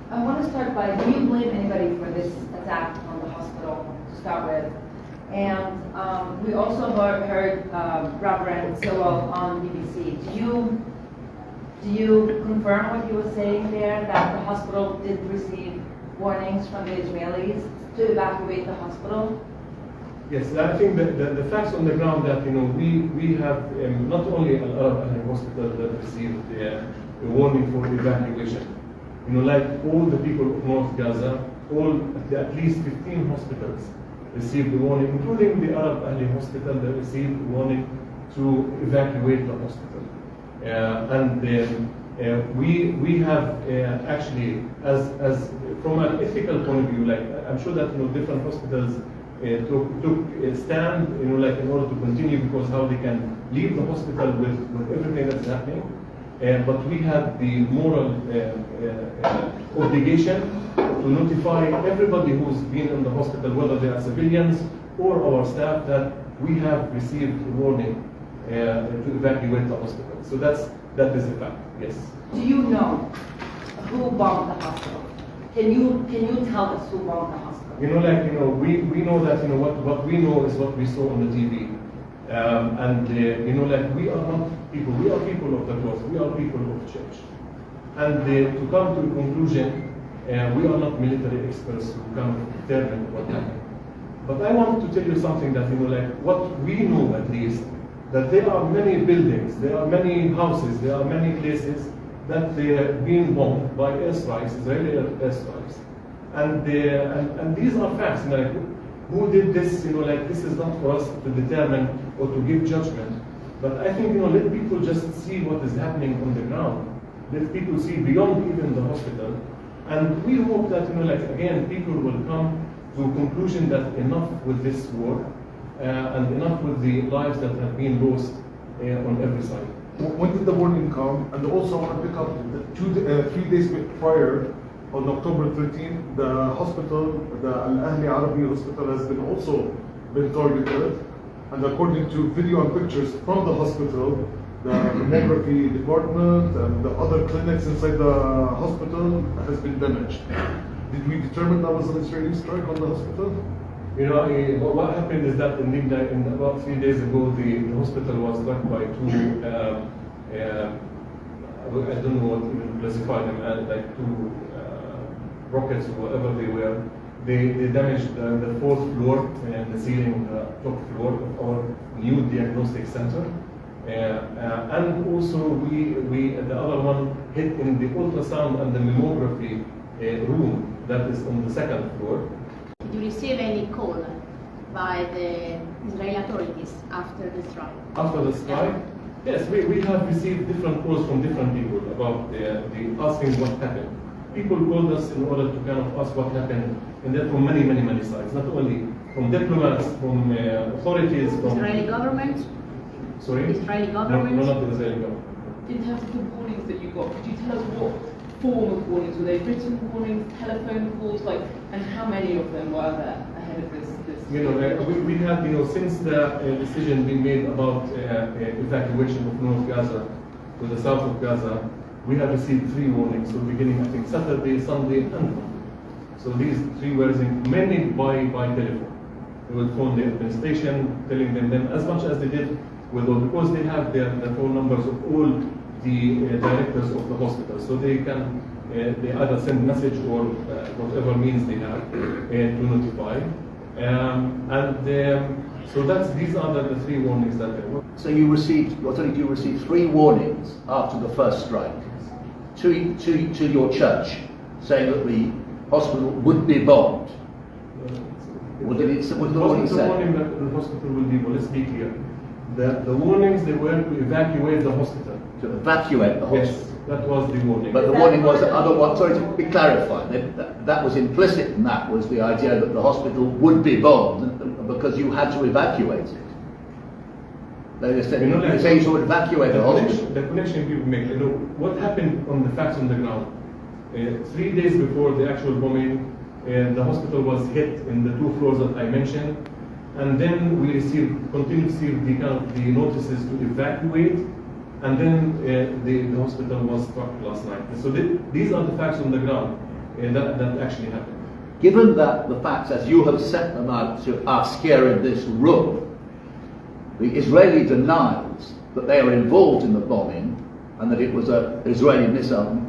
I want to start by, do you blame anybody for this attack on the hospital to start with? And we also heard Reverend Sewell on BBC. Do you confirm what he was saying there, that the hospital did receive warnings from the Israelis to evacuate the hospital? Yes, I think the facts on the ground that we have not only Al-Arab hospital that received a warning for evacuation. Like all the people of North Gaza, at least 15 hospitals received a warning, including the Arab Ahli hospital that received a warning to evacuate the hospital. We have actually, as from an ethical point of view, like I'm sure that different hospitals took a stand, like in order to continue, because how they can leave the hospital with everything that's happening. But we had the moral obligation to notify everybody who's been in the hospital, whether they are civilians or our staff, that we have received a warning to evacuate the hospital. So that is a fact, yes. Do you know who bombed the hospital? Can you tell us who bombed the hospital? We know that what we know is what we saw on the TV. We are not people, we are people of the cloth, we are people of church. And to come to a conclusion, we are not military experts who can determine what happened. But I want to tell you something that, what we know at least, that there are many buildings, there are many houses, there are many places that they have been bombed by airstrikes, Israeli airstrikes. And these are facts. Who did this? This is not for us to determine or to give judgment. But I think, let people just see what is happening on the ground. Let people see beyond even the hospital. And we hope that, again, people will come to a conclusion that enough with this war, and enough with the lives that have been lost on every side. When did the warning come? And also I want to pick up the 3 days prior, on October 13th, the hospital, the Al-Ahli Arabi hospital, has also been targeted. And according to video and pictures from the hospital, the mammography department and the other clinics inside the hospital has been damaged. Did we determine that was an Israeli strike on the hospital? What happened is that indeed, about 3 days ago, the hospital was struck by two, I don't know what even classify them as, like two rockets or whatever they were. They damaged the 4th floor and the ceiling, the top floor of our new diagnostic center. And also the other one hit in the ultrasound and the mammography room that is on the 2nd floor. Did you receive any call by the Israeli authorities after the strike? After the strike? Yes, we have received different calls from different people about asking what happened. People called us in order to kind of ask what happened, and then from many sides, not only from diplomats, from authorities, from Israeli government? Sorry? Israeli government? No, not the Israeli government. In terms of the warnings that you got, could you tell us what form of warnings? Were they written warnings, telephone calls, and how many of them were there ahead of this? We had, since the decision being made about evacuation of North Gaza to the south of Gaza, we have received 3 warnings. So beginning, I think, Saturday, Sunday, and Monday. So these 3 were mainly by telephone. They would phone the administration, telling them as much as they did with all, because they have the phone numbers of all the directors of the hospital, so they can they either send message or whatever means they have to notify. So these are the 3 warnings that there were. So you received, not only do you receive 3 warnings after the first strike to your church, saying that the hospital would be bombed. What did the warning say? The warning that the hospital will be bombed. Let's be clear. The warnings, they were to evacuate the hospital. To evacuate the hospital. Yes, that was the warning. But the warning was that otherwise, sorry to be clarified, that was implicit in that was the idea that the hospital would be bombed because you had to evacuate it. They said, you say you would evacuate the hospital. The connection people make, what happened on the facts on the ground. 3 days before the actual bombing, the hospital was hit in the 2 floors that I mentioned. And then we continued to receive the notices to evacuate, and then the hospital was struck last night. So these are the facts on the ground. that actually happened. Given that the facts as you have set them out to us here in this room, the Israeli denials that they are involved in the bombing and that it was an Israeli missile,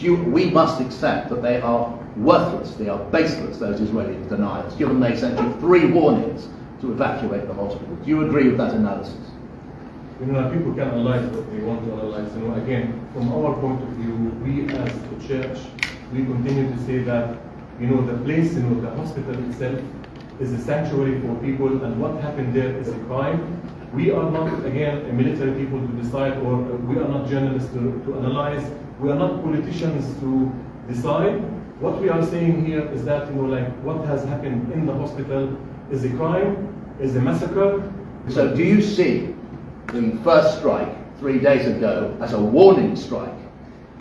we must accept that they are worthless, they are baseless, those Israeli denials, given they sent you 3 warnings to evacuate the hospital. Do you agree with that analysis? People can analyze what they want to analyze. Again, from our point of view, we as a church, we continue to say that the place, the hospital itself is a sanctuary for people, and what happened there is a crime. We are not, again, a military people to decide, or we are not journalists to analyze. We are not politicians to decide. What we are saying here is that, what has happened in the hospital is a crime, is a massacre. So do you see the first strike 3 days ago as a warning strike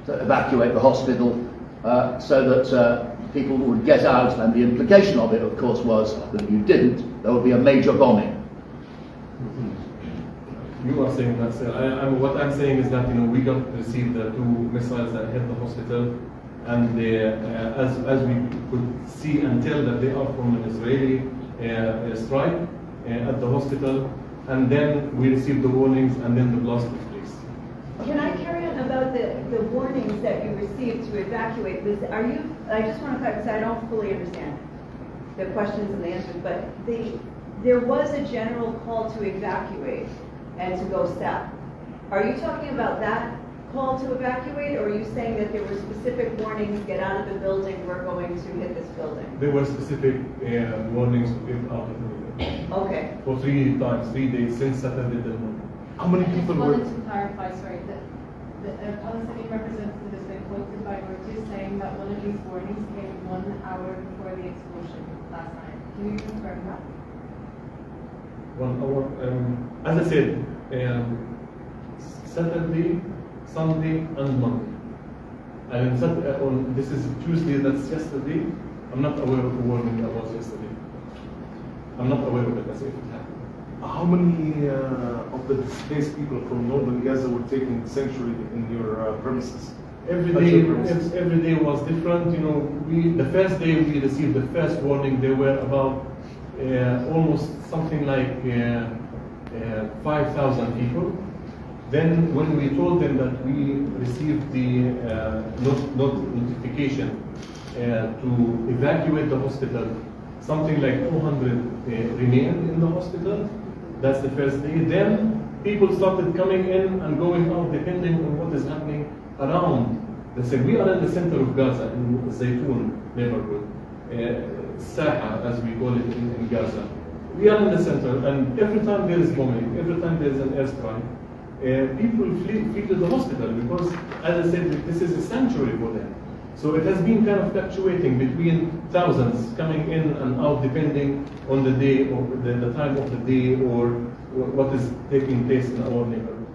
to evacuate the hospital so that people would get out, and the implication of it, of course, was that if you didn't, there would be a major bombing? You are saying that, sir. What I'm saying is that we got received the 2 missiles that hit the hospital, and as we could see and tell that they are from an Israeli strike at the hospital, and then we received the warnings, and then the blast took place. Can I carry on about the warnings that you received to evacuate? I just want to clarify, because I don't fully understand the questions and the answers, but there was a general call to evacuate and to go south. Are you talking about that call to evacuate, or are you saying that there were specific warnings, get out of the building, we're going to hit this building? There were specific warnings to get out of the building. Okay. For 3 times, 3 days, since Saturday the morning. How many people I were? wanted to clarify, sorry, that the Palestinian representative has been quoted by Reuters saying that one of these warnings came 1 hour before the explosion last night. Can you confirm that? 1 hour. As I said, Saturday, Sunday, and Monday. And this is Tuesday, that's yesterday. I'm not aware of the warning that was yesterday. I'm not aware of it as if it happened. How many of the displaced people from northern Gaza were taking sanctuary in your premises? Every day was different. The first day we received the first warning, there were about almost something like 5,000 people. Then when we told them that we received the notification to evacuate the hospital, something like 200 remained in the hospital. That's the first day. Then people started coming in and going out depending on what is happening around. We are in the center of Gaza, in Zaytun neighborhood, Saha as we call it in Gaza. We are in the center, and every time there is bombing, every time there is an airstrike, people flee to the hospital because, as I said, this is a sanctuary for them. So it has been kind of fluctuating between thousands coming in and out depending on the day or the time of the day or what is taking place in our neighborhood.